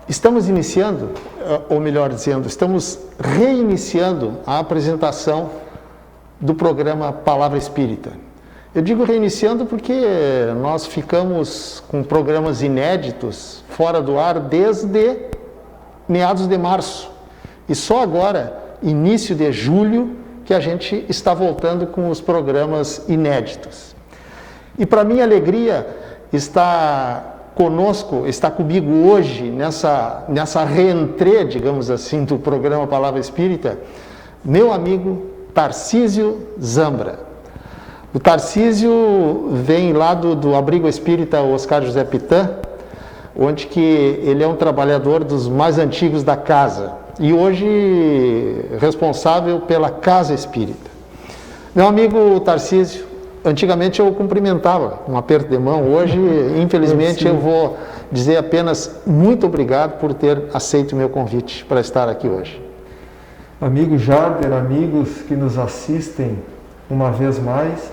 Estamos iniciando, ou melhor dizendo, estamos reiniciando a apresentação do programa Palavra Espírita. Eu digo reiniciando porque nós ficamos com programas inéditos fora do ar desde meados de março. E só agora, início de julho, que a gente está voltando com os programas inéditos. E para minha alegria, está comigo hoje, nessa reentrée, digamos assim, do programa Palavra Espírita, meu amigo Tarcísio Zambra. O Tarcísio vem lá do Abrigo Espírita Oscar José Pitã, onde que ele é um trabalhador dos mais antigos da casa e hoje responsável pela Casa Espírita. Meu amigo Tarcísio, antigamente eu o cumprimentava, um aperto de mão. Hoje, infelizmente, eu vou dizer apenas muito obrigado por ter aceito o meu convite para estar aqui hoje. Amigo Jader, amigos que nos assistem uma vez mais,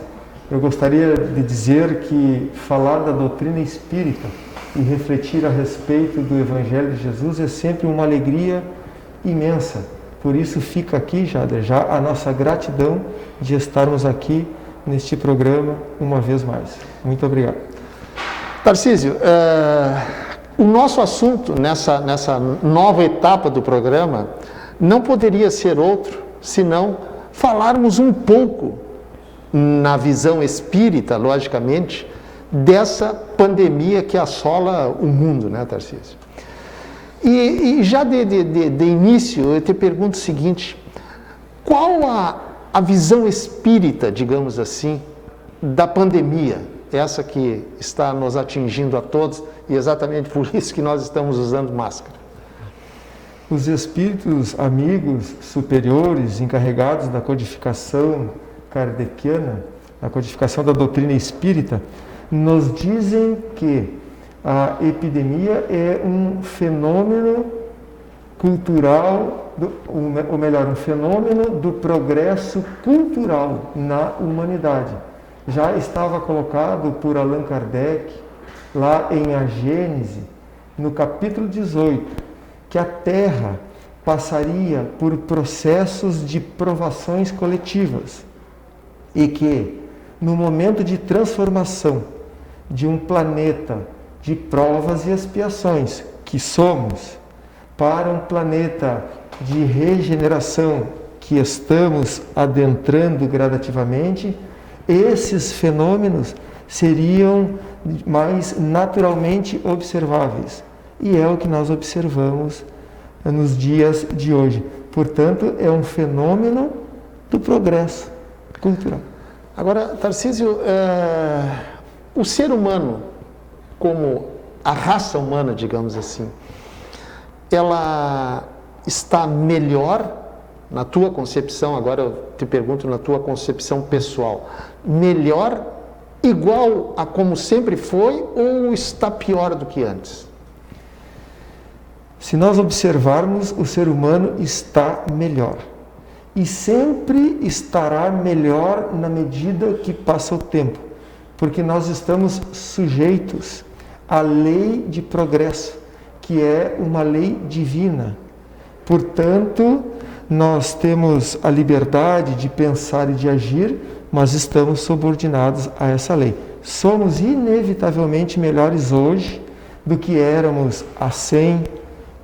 eu gostaria de dizer que falar da doutrina espírita e refletir a respeito do Evangelho de Jesus é sempre uma alegria imensa. Por isso fica aqui, Jader, já a nossa gratidão de estarmos aqui neste programa uma vez mais. Muito obrigado. Tarcísio, o nosso assunto nessa nova etapa do programa não poderia ser outro senão falarmos um pouco, na visão espírita, logicamente, dessa pandemia que assola o mundo, né, Tarcísio? E já de início eu te pergunto o seguinte: qual a visão espírita, digamos assim, da pandemia, essa que está nos atingindo a todos, e exatamente por isso que nós estamos usando máscara? Os espíritos amigos superiores encarregados da codificação kardeciana, da codificação da doutrina espírita, nos dizem que a epidemia é um fenômeno cultural, ou melhor, um fenômeno do progresso cultural na humanidade. Já estava colocado por Allan Kardec, lá em A Gênese, no capítulo 18, que a Terra passaria por processos de provações coletivas e que, no momento de transformação de um planeta de provas e expiações, que somos, para um planeta de regeneração que estamos adentrando gradativamente, esses fenômenos seriam mais naturalmente observáveis. E é o que nós observamos nos dias de hoje. Portanto, é um fenômeno do progresso cultural. Agora, Tarcísio, o ser humano, como a raça humana, digamos assim, ela está melhor, na tua concepção, agora eu te pergunto na tua concepção pessoal, melhor, igual a como sempre foi, ou está pior do que antes? Se nós observarmos, o ser humano está melhor. E sempre estará melhor na medida que passa o tempo. Porque nós estamos sujeitos à lei de progresso, que é uma lei divina. Portanto, nós temos a liberdade de pensar e de agir, mas estamos subordinados a essa lei. Somos inevitavelmente melhores hoje do que éramos há 100,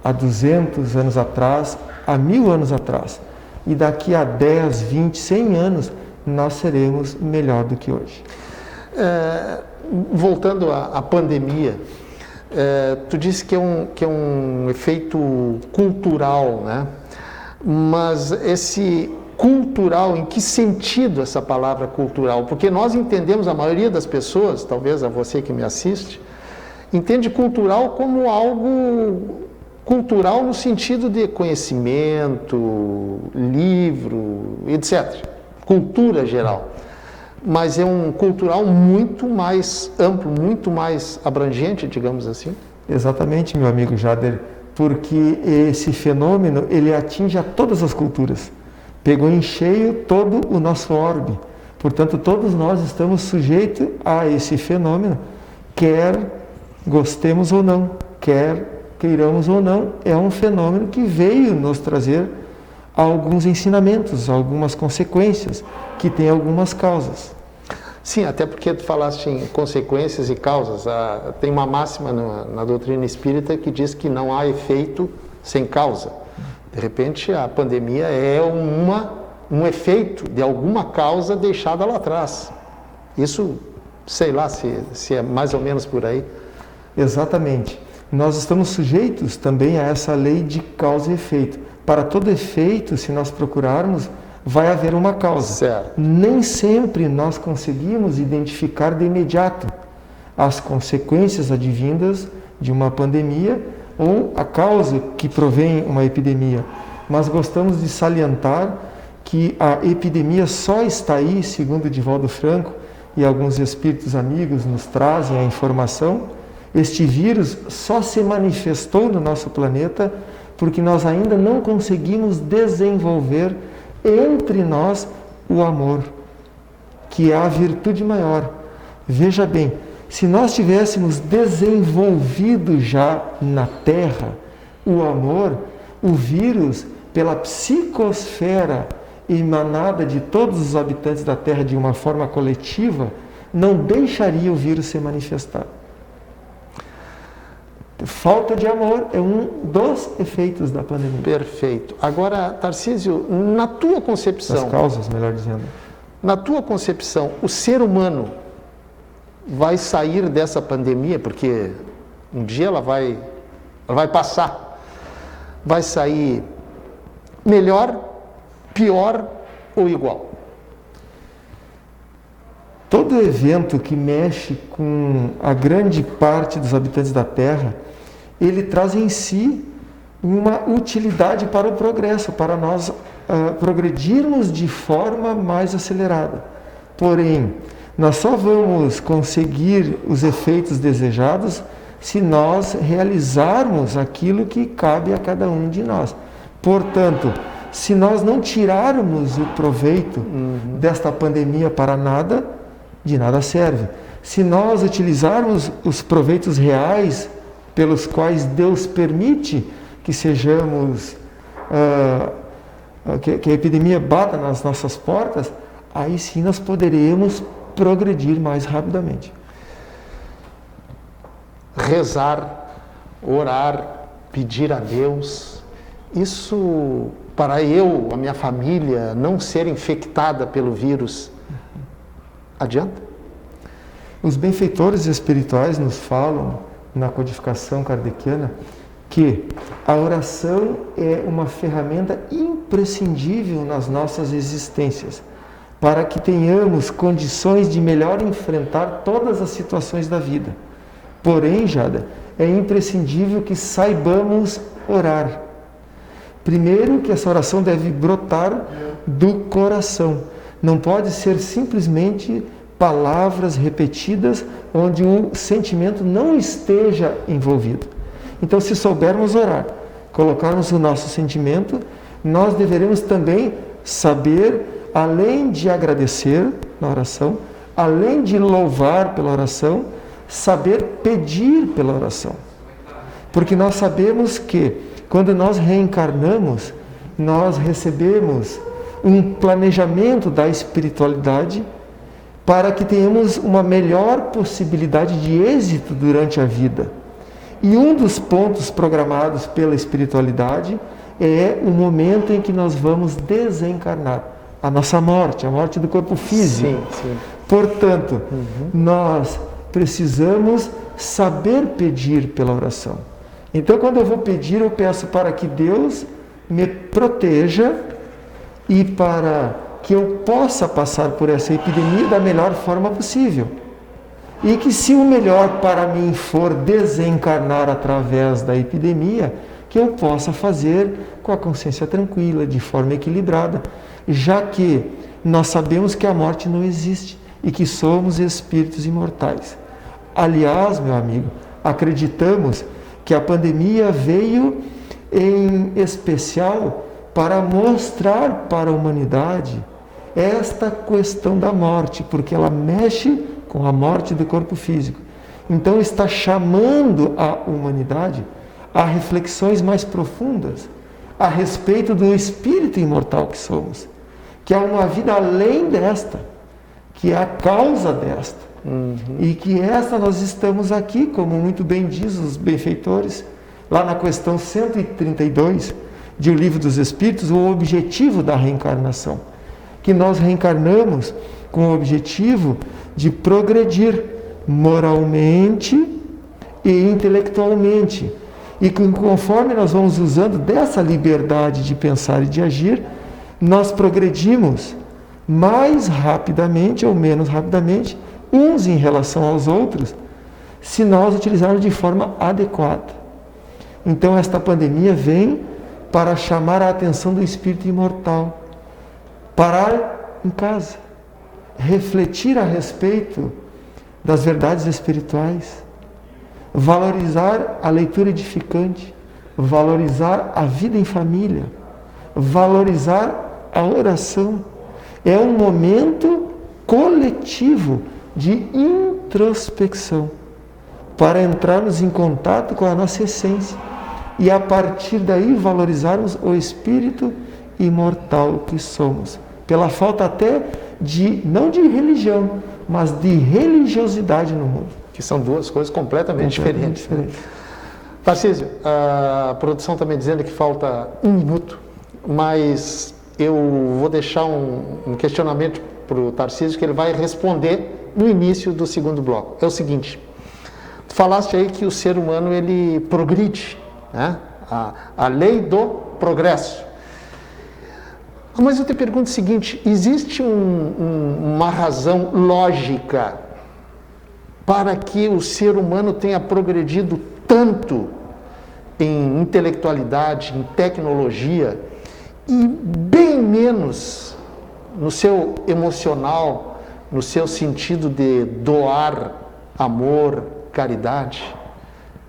há 200 anos atrás, há 1000 anos atrás. E daqui a 10, 20, 100 anos, nós seremos melhor do que hoje. Voltando à pandemia, tu disse que é um efeito cultural, né? Mas esse cultural, em que sentido essa palavra cultural? Porque nós entendemos, a maioria das pessoas, talvez a você que me assiste, entende cultural como algo cultural no sentido de conhecimento, livro, etc. Cultura geral. Mas é um cultural muito mais amplo, muito mais abrangente, digamos assim. Exatamente, meu amigo Jader, porque esse fenômeno, ele atinge a todas as culturas. Pegou em cheio todo o nosso orbe. Portanto, todos nós estamos sujeitos a esse fenômeno, quer gostemos ou não, quer queiramos ou não, é um fenômeno que veio nos trazer alguns ensinamentos, algumas consequências, que tem algumas causas. Sim, até porque tu falaste em consequências e causas. Tem uma máxima na doutrina espírita que diz que não há efeito sem causa. De repente, a pandemia é um efeito de alguma causa deixada lá atrás. Isso, sei lá se é mais ou menos por aí. Exatamente. Nós estamos sujeitos também a essa lei de causa e efeito. Para todo efeito, se nós procurarmos, vai haver uma causa. Certo. Nem sempre nós conseguimos identificar de imediato as consequências advindas de uma pandemia ou a causa que provém uma epidemia. Mas gostamos de salientar que a epidemia só está aí, segundo Divaldo Franco e alguns espíritos amigos nos trazem a informação, este vírus só se manifestou no nosso planeta porque nós ainda não conseguimos desenvolver entre nós o amor, que é a virtude maior. Veja bem, se nós tivéssemos desenvolvido já na Terra o amor, o vírus, pela psicosfera emanada de todos os habitantes da Terra de uma forma coletiva, não deixaria o vírus se manifestar. Falta de amor é um dos efeitos da pandemia. Perfeito. Agora, Tarcísio, na tua concepção... As causas, melhor dizendo. Na tua concepção, o ser humano vai sair dessa pandemia, porque um dia ela vai passar, vai sair melhor, pior ou igual? Todo evento que mexe com a grande parte dos habitantes da Terra, ele traz em si uma utilidade para o progresso, para nós progredirmos de forma mais acelerada. Porém, nós só vamos conseguir os efeitos desejados se nós realizarmos aquilo que cabe a cada um de nós. Portanto, se nós não tirarmos o proveito desta pandemia para nada, de nada serve. Se nós utilizarmos os proveitos reais pelos quais Deus permite que sejamos, que a epidemia bata nas nossas portas, aí sim nós poderemos progredir mais rapidamente. Rezar, orar, pedir a Deus, isso para a minha família, não ser infectada pelo vírus, adianta? Os benfeitores espirituais nos falam, na codificação kardeciana, que a oração é uma ferramenta imprescindível nas nossas existências, para que tenhamos condições de melhor enfrentar todas as situações da vida. Porém, Jada, é imprescindível que saibamos orar. Primeiro, que essa oração deve brotar do coração. Não pode ser simplesmente palavras repetidas onde o sentimento não esteja envolvido. Então, se soubermos orar, colocarmos o nosso sentimento, nós deveremos também saber, além de agradecer na oração, além de louvar pela oração, saber pedir pela oração. Porque nós sabemos que, quando nós reencarnamos, nós recebemos um planejamento da espiritualidade para que tenhamos uma melhor possibilidade de êxito durante a vida. E um dos pontos programados pela espiritualidade é o momento em que nós vamos desencarnar, a nossa morte, a morte do corpo físico. Sim, sim. Portanto, nós precisamos saber pedir pela oração. Então, quando eu vou pedir, eu peço para que Deus me proteja e para que eu possa passar por essa epidemia da melhor forma possível. E que, se o melhor para mim for desencarnar através da epidemia, que eu possa fazer com a consciência tranquila, de forma equilibrada, já que nós sabemos que a morte não existe e que somos espíritos imortais. Aliás, meu amigo, acreditamos que a pandemia veio em especial para mostrar para a humanidade esta questão da morte, porque ela mexe com a morte do corpo físico. Então está chamando a humanidade a reflexões mais profundas a respeito do espírito imortal que somos, que é uma vida além desta, que é a causa desta. E que esta nós estamos aqui, como muito bem diz os benfeitores, lá na questão 132 de O Livro dos Espíritos, o objetivo da reencarnação. Que nós reencarnamos com o objetivo de progredir moralmente e intelectualmente. E conforme nós vamos usando dessa liberdade de pensar e de agir, nós progredimos mais rapidamente ou menos rapidamente, uns em relação aos outros, se nós utilizarmos de forma adequada. Então esta pandemia vem para chamar a atenção do espírito imortal. Parar em casa, refletir a respeito das verdades espirituais, valorizar a leitura edificante, valorizar a vida em família, valorizar a oração. É um momento coletivo de introspecção para entrarmos em contato com a nossa essência e a partir daí valorizarmos o espírito imortal que somos, pela falta até de, não de religião, mas de religiosidade no mundo. Que são duas coisas completamente diferentes. Tarcísio, a produção está me dizendo que falta 1 minuto, mas eu vou deixar um questionamento para o Tarcísio que ele vai responder no início do segundo bloco. É o seguinte, tu falaste aí que o ser humano ele progride, né? A lei do progresso. Mas eu te pergunto o seguinte, existe uma razão lógica para que o ser humano tenha progredido tanto em intelectualidade, em tecnologia, e bem menos no seu emocional, no seu sentido de doar amor, caridade,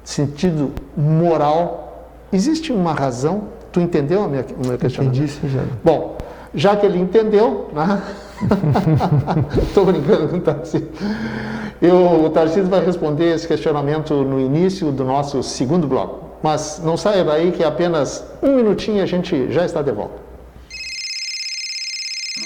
sentido moral? Existe uma razão? Tu entendeu o meu questionamento? Entendi, sim, já. Bom, já que ele entendeu, né? Estou brincando com o Tarcísio. O Tarcísio vai responder esse questionamento no início do nosso segundo bloco. Mas não saia daí que apenas 1 minutinho e a gente já está de volta.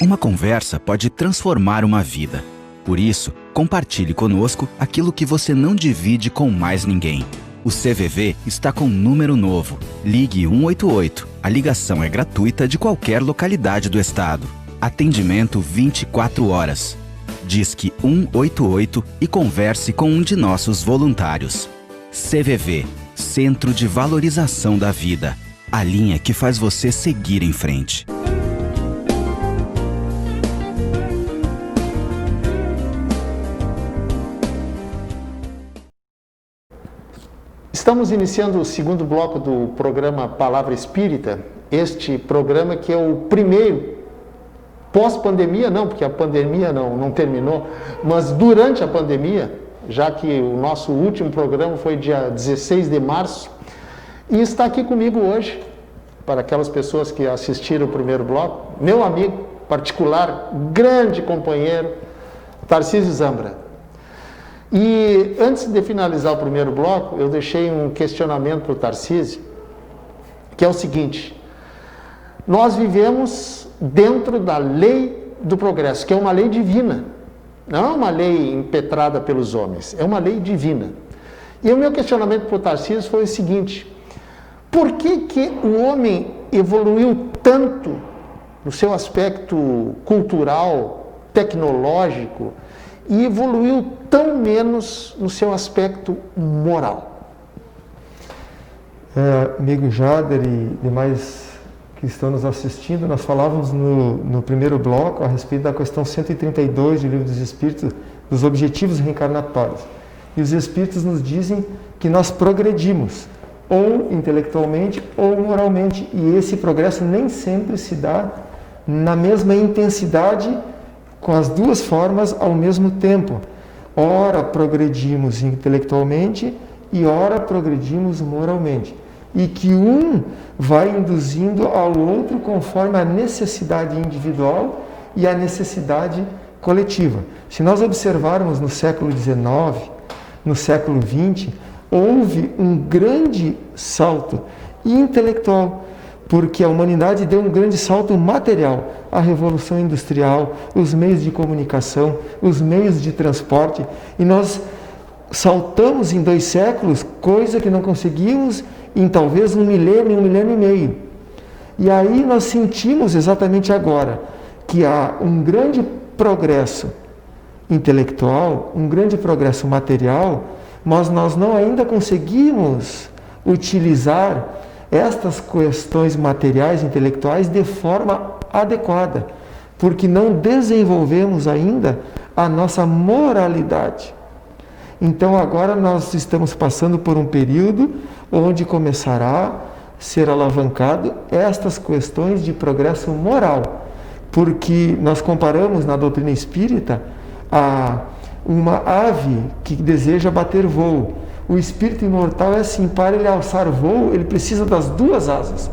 Uma conversa pode transformar uma vida. Por isso, compartilhe conosco aquilo que você não divide com mais ninguém. O CVV está com um número novo. Ligue 188. A ligação é gratuita de qualquer localidade do estado. Atendimento 24 horas. Disque 188 e converse com um de nossos voluntários. CVV, Centro de Valorização da Vida. A linha que faz você seguir em frente. Estamos iniciando o segundo bloco do programa Palavra Espírita, este programa que é o primeiro pós-pandemia, não, porque a pandemia não terminou, mas durante a pandemia, já que o nosso último programa foi dia 16 de março, e está aqui comigo hoje, para aquelas pessoas que assistiram o primeiro bloco, meu amigo particular, grande companheiro, Tarcísio Zambra. E antes de finalizar o primeiro bloco, eu deixei um questionamento para o Tarcísio, que é o seguinte: nós vivemos dentro da lei do progresso, que é uma lei divina, não é uma lei impetrada pelos homens, é uma lei divina. E o meu questionamento para o Tarcísio foi o seguinte: por que o homem evoluiu tanto no seu aspecto cultural, tecnológico, e evoluiu tão menos no seu aspecto moral? Amigo Jader e demais que estão nos assistindo, nós falávamos no primeiro bloco a respeito da questão 132 do Livro dos Espíritos, dos objetivos reencarnatórios. E os Espíritos nos dizem que nós progredimos, ou intelectualmente ou moralmente, e esse progresso nem sempre se dá na mesma intensidade, com as duas formas ao mesmo tempo. Ora progredimos intelectualmente e ora progredimos moralmente. E que um vai induzindo ao outro conforme a necessidade individual e a necessidade coletiva. Se nós observarmos no século XIX, no século XX, houve um grande salto intelectual, porque a humanidade deu um grande salto material. A Revolução Industrial, os meios de comunicação, os meios de transporte, e nós saltamos em 2 séculos, coisa que não conseguimos em talvez 1 milênio, 1 milênio e meio. E aí nós sentimos exatamente agora que há um grande progresso intelectual, um grande progresso material, mas nós não ainda conseguimos utilizar estas questões materiais, intelectuais, de forma adequada, porque não desenvolvemos ainda a nossa moralidade. Então agora nós estamos passando por um período onde começará a ser alavancado estas questões de progresso moral, porque nós comparamos na doutrina espírita a uma ave que deseja bater voo. O espírito imortal é assim, para ele alçar voo, ele precisa das 2 asas,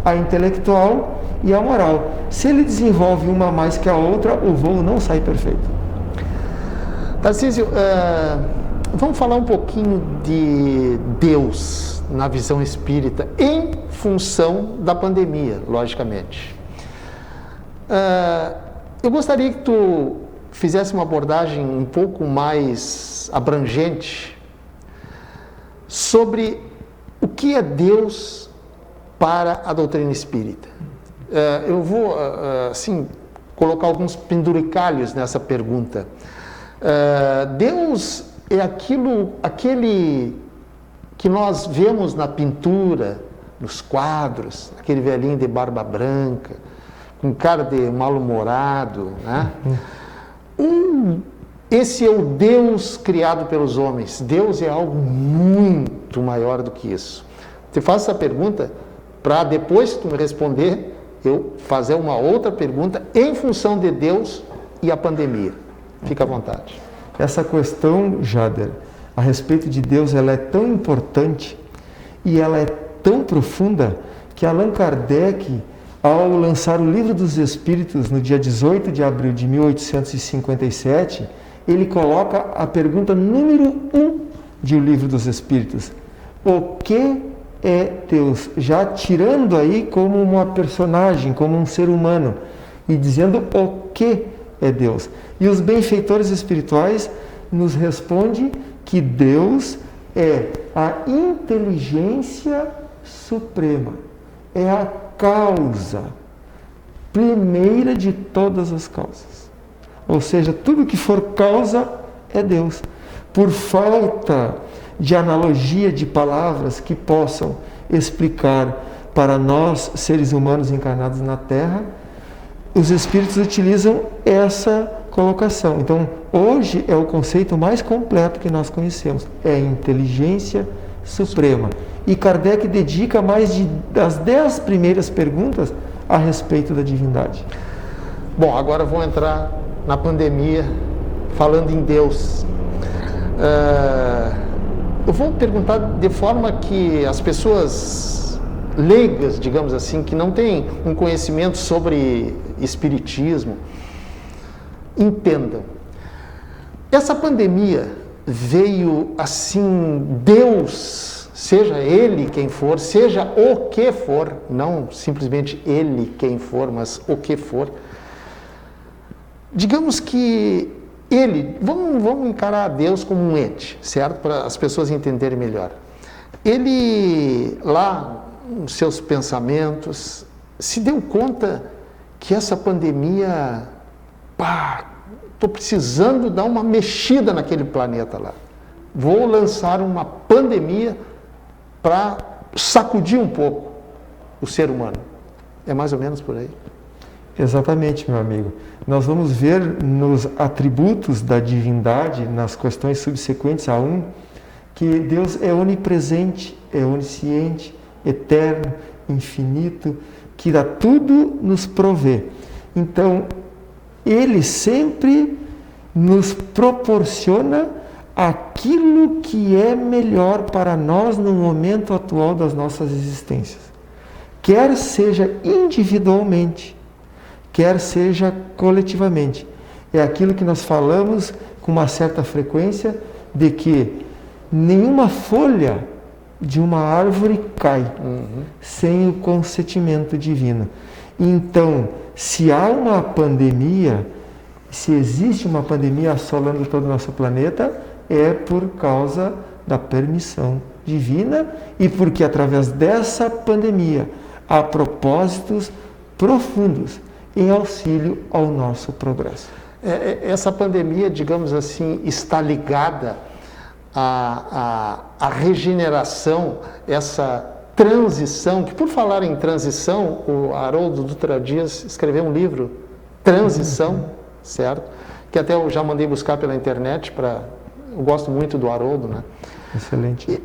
a intelectual e a moral. Se ele desenvolve uma mais que a outra, o voo não sai perfeito. Tarcísio, vamos falar um pouquinho de Deus na visão espírita, em função da pandemia, logicamente. Eu gostaria que tu fizesse uma abordagem um pouco mais abrangente sobre o que é Deus para a doutrina espírita. Eu vou, assim, colocar alguns penduricalhos nessa pergunta. Deus é aquele que nós vemos na pintura, nos quadros, aquele velhinho de barba branca, com cara de mal-humorado, né? Esse é o Deus criado pelos homens. Deus é algo muito maior do que isso. Te faço essa pergunta para depois que tu me responder, eu fazer uma outra pergunta em função de Deus e a pandemia. Fica à vontade. Essa questão, Jader, a respeito de Deus, ela é tão importante e ela é tão profunda que Allan Kardec, ao lançar o Livro dos Espíritos no dia 18 de abril de 1857, ele coloca a pergunta número 1 de O Livro dos Espíritos. O que é Deus? Já tirando aí como uma personagem, como um ser humano, e dizendo o que é Deus. E os benfeitores espirituais nos respondem que Deus é a inteligência suprema, é a causa primeira de todas as causas. Ou seja, tudo que for causa é Deus. Por falta de analogia de palavras que possam explicar para nós, seres humanos encarnados na Terra, os espíritos utilizam essa colocação. Então, hoje é o conceito mais completo que nós conhecemos, é a inteligência suprema. E Kardec dedica das 10 primeiras perguntas a respeito da divindade. Bom, agora vou entrar na pandemia, falando em Deus. Eu vou perguntar de forma que as pessoas leigas, digamos assim, que não têm um conhecimento sobre espiritismo, entendam. Essa pandemia veio assim, Deus, seja Ele quem for, seja o que for, não simplesmente Ele quem for, mas o que for, digamos que Ele, vamos encarar Deus como um ente, certo? Para as pessoas entenderem melhor. Ele, lá, nos seus pensamentos, se deu conta que essa pandemia, estou precisando dar uma mexida naquele planeta lá. Vou lançar uma pandemia para sacudir um pouco o ser humano. É mais ou menos por aí. Exatamente, meu amigo. Nós vamos ver nos atributos da divindade, nas questões subsequentes a 1, que Deus é onipresente, é onisciente, eterno, infinito, que a tudo nos provê. Então, Ele sempre nos proporciona aquilo que é melhor para nós no momento atual das nossas existências. Quer seja individualmente, quer seja coletivamente. É aquilo que nós falamos com uma certa frequência, de que nenhuma folha de uma árvore cai sem o consentimento divino. Então, se há uma pandemia, se existe uma pandemia assolando todo o nosso planeta, é por causa da permissão divina e porque através dessa pandemia há propósitos profundos em auxílio ao nosso progresso. Essa pandemia, digamos assim, está ligada à regeneração, essa transição, que por falar em transição, o Haroldo Dutra Dias escreveu um livro, Transição, certo? Que até eu já mandei buscar pela internet, eu gosto muito do Haroldo, né? Excelente.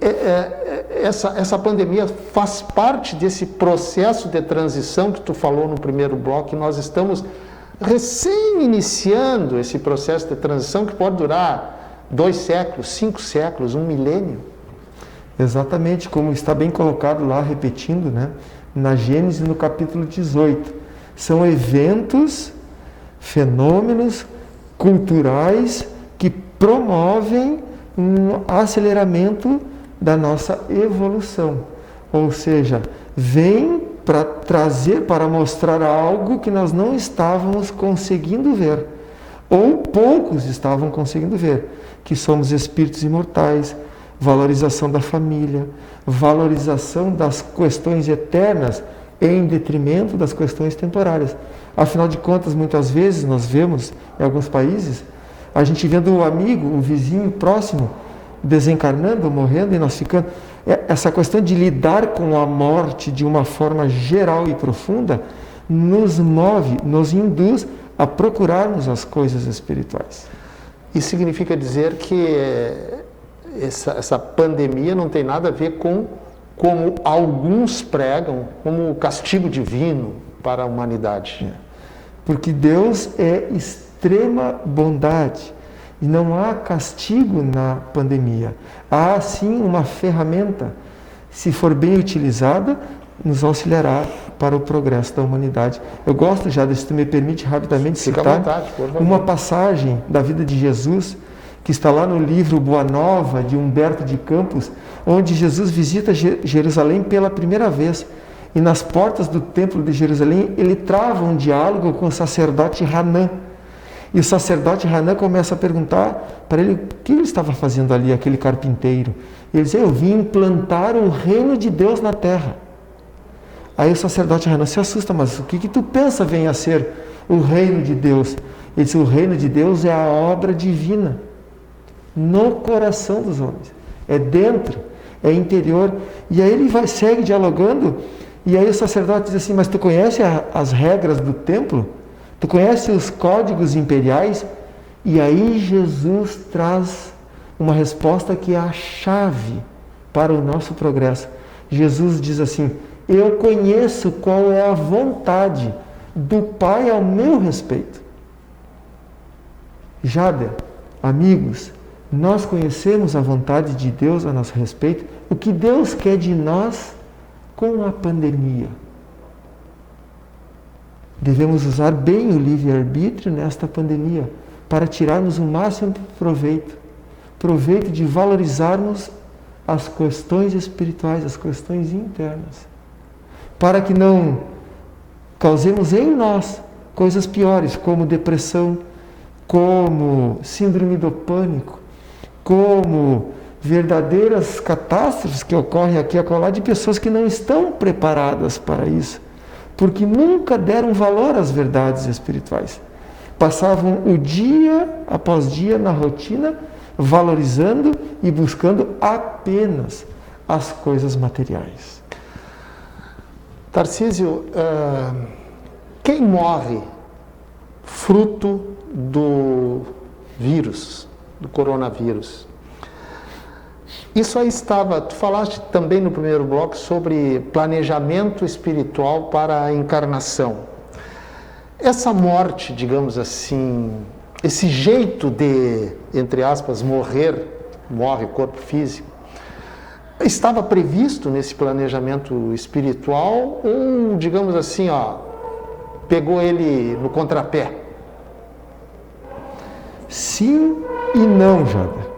Essa pandemia faz parte desse processo de transição que tu falou no primeiro bloco, que nós estamos recém-iniciando esse processo de transição que pode durar 2 séculos, 5 séculos, 1 milênio. Exatamente, como está bem colocado lá, repetindo, né? Na Gênesis, no capítulo 18. São eventos, fenômenos culturais que promovem um aceleramento da nossa evolução. Ou seja, vem para trazer, para mostrar algo que nós não estávamos conseguindo ver, ou poucos estavam conseguindo ver, que somos espíritos imortais, valorização da família, valorização das questões eternas em detrimento das questões temporárias. Afinal de contas, muitas vezes nós vemos em alguns países a gente vendo um amigo, um vizinho próximo desencarnando, morrendo, e nós ficando... Essa questão de lidar com a morte de uma forma geral e profunda nos move, nos induz a procurarmos as coisas espirituais. Isso significa dizer que essa pandemia não tem nada a ver com, como alguns pregam, como o castigo divino para a humanidade. Porque Deus é extrema bondade e não há castigo na pandemia. Há sim uma ferramenta, se for bem utilizada, nos auxiliará para o progresso da humanidade. Eu gosto já, se tu me permite rapidamente citar uma passagem da vida de Jesus, que está lá no livro Boa Nova, de Humberto de Campos, onde Jesus visita Jerusalém pela primeira vez. E nas portas do templo de Jerusalém, ele trava um diálogo com o sacerdote Hanã. E o sacerdote Hanã começa a perguntar para ele o que ele estava fazendo ali, aquele carpinteiro. E ele diz: eu vim implantar o reino de Deus na terra. Aí o sacerdote Hanã se assusta: mas o que tu pensa venha a ser o reino de Deus? Ele diz: o reino de Deus é a obra divina no coração dos homens. É dentro, é interior. E aí ele segue dialogando, e aí o sacerdote diz assim: mas tu conhece as regras do templo? Tu conhece os códigos imperiais? E aí Jesus traz uma resposta que é a chave para o nosso progresso. Jesus diz assim: eu conheço qual é a vontade do Pai ao meu respeito. Jader, amigos, nós conhecemos a vontade de Deus a nosso respeito, o que Deus quer de nós com a pandemia. Devemos usar bem o livre-arbítrio nesta pandemia para tirarmos o máximo proveito de valorizarmos as questões espirituais, as questões internas, para que não causemos em nós coisas piores, como depressão, como síndrome do pânico, como verdadeiras catástrofes que ocorrem aqui e acolá de pessoas que não estão preparadas para isso, porque nunca deram valor às verdades espirituais. Passavam o dia após dia na rotina, valorizando e buscando apenas as coisas materiais. Tarcísio, quem morre fruto do vírus, do coronavírus? Isso aí tu falaste também no primeiro bloco sobre planejamento espiritual para a encarnação. Essa morte, digamos assim, esse jeito de, entre aspas, morre o corpo físico, estava previsto nesse planejamento espiritual ou, digamos assim, pegou ele no contrapé? Sim e não, Jader.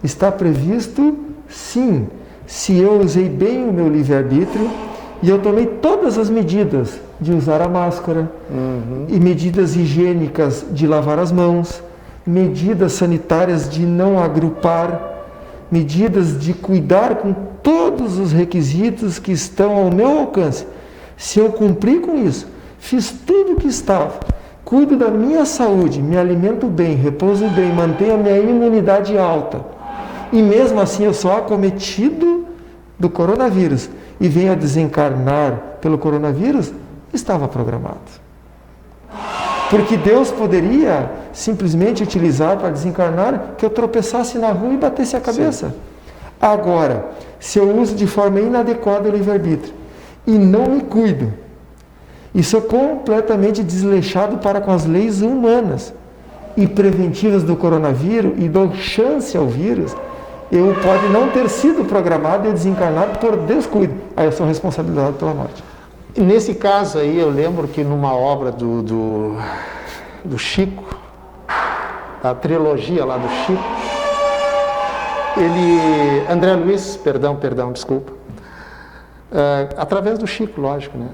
Está previsto sim, se eu usei bem o meu livre-arbítrio e eu tomei todas as medidas de usar a máscara, e medidas higiênicas de lavar as mãos, medidas sanitárias de não agrupar, medidas de cuidar com todos os requisitos que estão ao meu alcance. Se eu cumprir com isso, fiz tudo o que estava, cuido da minha saúde, me alimento bem, repouso bem, mantenho a minha imunidade alta, e mesmo assim eu sou acometido do coronavírus e venho a desencarnar pelo coronavírus, estava programado. Porque Deus poderia simplesmente utilizar para desencarnar que eu tropeçasse na rua e batesse a cabeça. Sim. Agora, se eu uso de forma inadequada o livre-arbítrio e não me cuido, e sou completamente desleixado para com as leis humanas e preventivas do coronavírus e dou chance ao vírus, eu pode não ter sido programado e desencarnado por descuido. Aí eu sou responsabilizado pela morte. Nesse caso aí, eu lembro que numa obra do Chico, a trilogia lá do Chico, André Luiz, desculpa, através do Chico, lógico, né?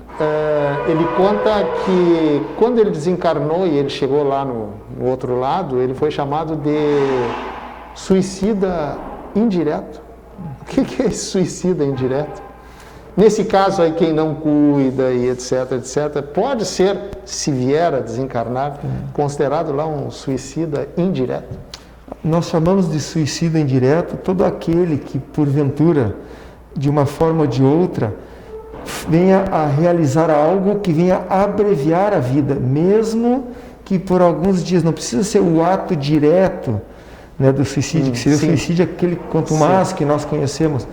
Ele conta que quando ele desencarnou e ele chegou lá no outro lado, ele foi chamado de suicida indireto. O que é esse suicida indireto? Nesse caso aí, quem não cuida e etc, pode ser, se vier a desencarnar, considerado lá um suicida indireto? Nós chamamos de suicida indireto todo aquele que, porventura, de uma forma ou de outra, venha a realizar algo que venha a abreviar a vida, mesmo que por alguns dias. Não precisa ser o ato direto, né, do suicídio, que seria o suicídio aquele contumaz que nós conhecemos.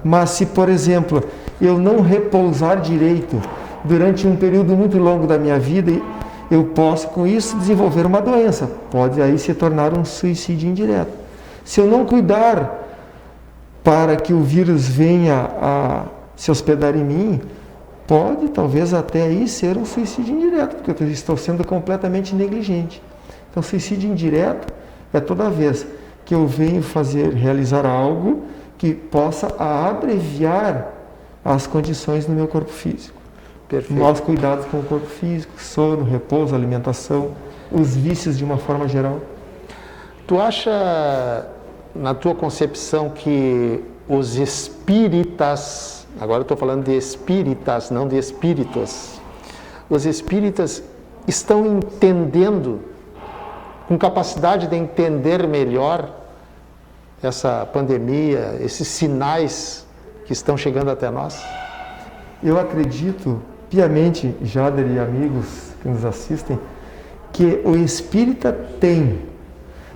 Mas se, por exemplo, eu não repousar direito durante um período muito longo da minha vida, eu posso com isso desenvolver uma doença, pode aí se tornar um suicídio indireto. Se eu não cuidar para que o vírus venha a se hospedar em mim, pode talvez até aí ser um suicídio indireto, porque eu estou sendo completamente negligente. Então, suicídio indireto é toda vez que eu venho realizar algo que possa abreviar as condições no meu corpo físico. Perfeito. Maus cuidados com o corpo físico, sono, repouso, alimentação, os vícios de uma forma geral. Tu acha, na tua concepção, que os espíritas, agora eu estou falando de espíritas, não de espíritos, os espíritas estão entendendo, com capacidade de entender melhor essa pandemia, esses sinais que estão chegando até nós? Eu acredito piamente, Jader e amigos que nos assistem, que o espírita tem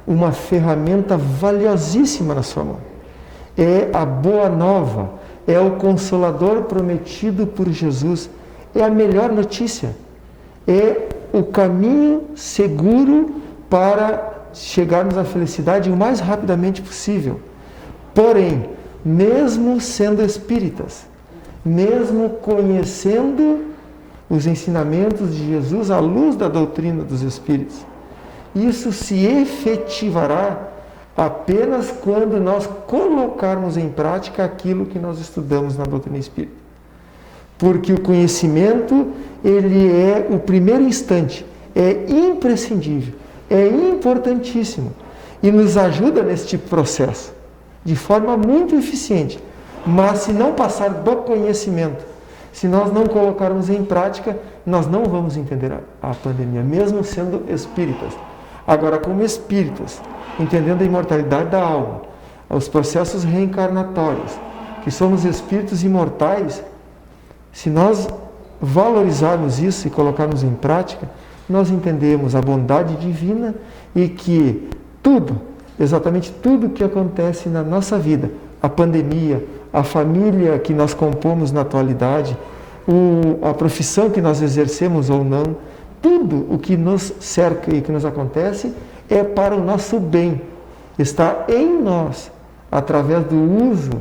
uma ferramenta valiosíssima na sua mão. É a boa nova, é o consolador prometido por Jesus, é a melhor notícia, é o caminho seguro para chegarmos à felicidade o mais rapidamente possível. Porém, mesmo sendo espíritas, mesmo conhecendo os ensinamentos de Jesus à luz da doutrina dos espíritos, isso se efetivará apenas quando nós colocarmos em prática aquilo que nós estudamos na doutrina espírita. Porque o conhecimento, ele é o primeiro instante, é imprescindível, é importantíssimo e nos ajuda neste processo de forma muito eficiente. Mas se não passar do conhecimento, se nós não colocarmos em prática, nós não vamos entender a pandemia, mesmo sendo espíritas. Agora, como espíritas, entendendo a imortalidade da alma, os processos reencarnatórios, que somos espíritos imortais, se nós valorizarmos isso e colocarmos em prática, nós entendemos a bondade divina e que tudo, exatamente tudo que acontece na nossa vida, a pandemia, a família que nós compomos na atualidade, a profissão que nós exercemos ou não, tudo o que nos cerca e que nos acontece é para o nosso bem. Está em nós, através do uso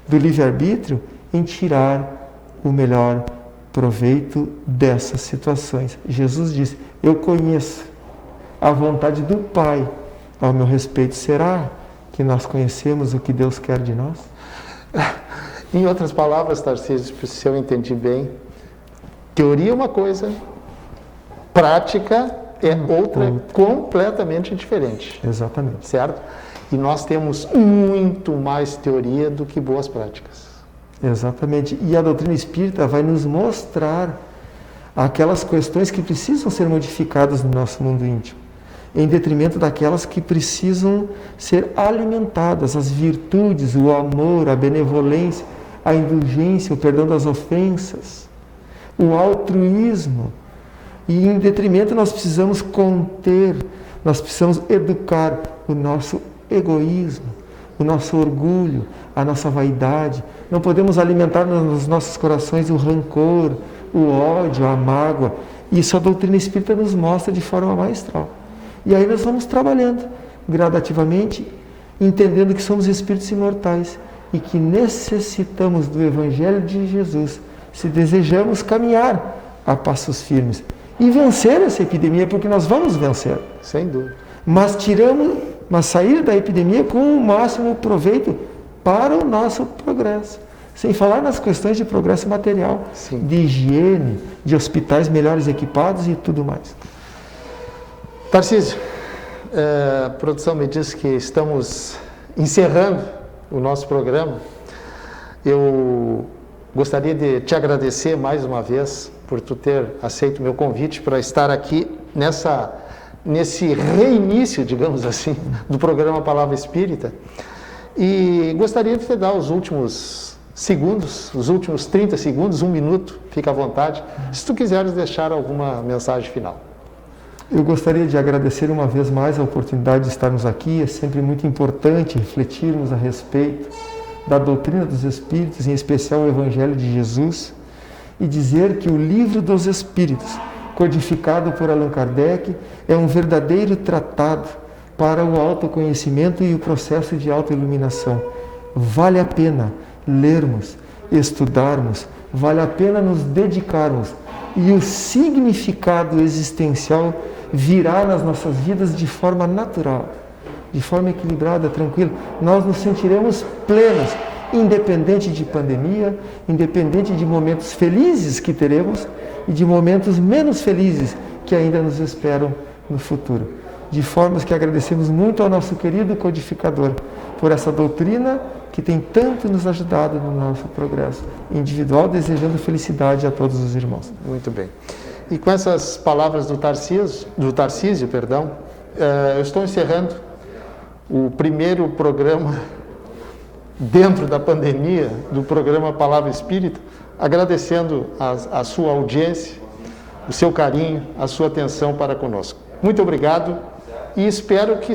do livre-arbítrio, em tirar o melhor proveito dessas situações. Jesus disse: eu conheço a vontade do Pai, ao meu respeito será que nós conhecemos o que Deus quer de nós? Em outras palavras, Tarcísio, se eu entendi bem, teoria é uma coisa, prática é outra completamente diferente. Exatamente. Certo? E nós temos muito mais teoria do que boas práticas. Exatamente. E a doutrina espírita vai nos mostrar aquelas questões que precisam ser modificadas no nosso mundo íntimo, em detrimento daquelas que precisam ser alimentadas, as virtudes, o amor, a benevolência, a indulgência, o perdão das ofensas, o altruísmo. E em detrimento nós precisamos conter, nós precisamos educar o nosso egoísmo, o nosso orgulho, a nossa vaidade. Não podemos alimentar nos nossos corações o rancor, o ódio, a mágoa. Isso a doutrina espírita nos mostra de forma maestral. E aí nós vamos trabalhando gradativamente, entendendo que somos espíritos imortais e que necessitamos do Evangelho de Jesus se desejamos caminhar a passos firmes e vencer essa epidemia, porque nós vamos vencer. Sem dúvida. Mas sair da epidemia com o máximo proveito para o nosso progresso. Sem falar nas questões de progresso material, sim, de higiene, de hospitais melhores equipados e tudo mais. Tarcísio, a produção me diz que estamos encerrando o nosso programa. Eu gostaria de te agradecer mais uma vez por tu ter aceito o meu convite para estar aqui nesse reinício, digamos assim, do programa Palavra Espírita. E gostaria de te dar os últimos segundos, os últimos 30 segundos, 1 minuto, fica à vontade, se tu quiseres deixar alguma mensagem final. Eu gostaria de agradecer uma vez mais a oportunidade de estarmos aqui. É sempre muito importante refletirmos a respeito da doutrina dos Espíritos, em especial o Evangelho de Jesus, e dizer que o Livro dos Espíritos, codificado por Allan Kardec, é um verdadeiro tratado para o autoconhecimento e o processo de autoiluminação. Vale a pena lermos, estudarmos, vale a pena nos dedicarmos, e o significado existencial virá nas nossas vidas de forma natural, de forma equilibrada, tranquila. Nós nos sentiremos plenos, independente de pandemia, independente de momentos felizes que teremos e de momentos menos felizes que ainda nos esperam no futuro. De formas que agradecemos muito ao nosso querido codificador por essa doutrina que tem tanto nos ajudado no nosso progresso individual, desejando felicidade a todos os irmãos. Muito bem. E com essas palavras do Tarcísio, eu estou encerrando o primeiro programa dentro da pandemia do programa Palavra Espírita, agradecendo a sua audiência, o seu carinho, a sua atenção para conosco. Muito obrigado e espero que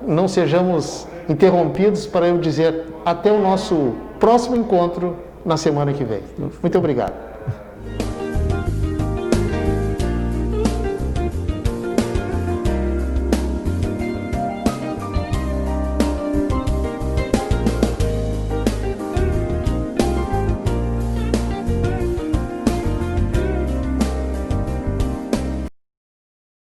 não sejamos interrompidos para eu dizer até o nosso próximo encontro na semana que vem. Muito obrigado.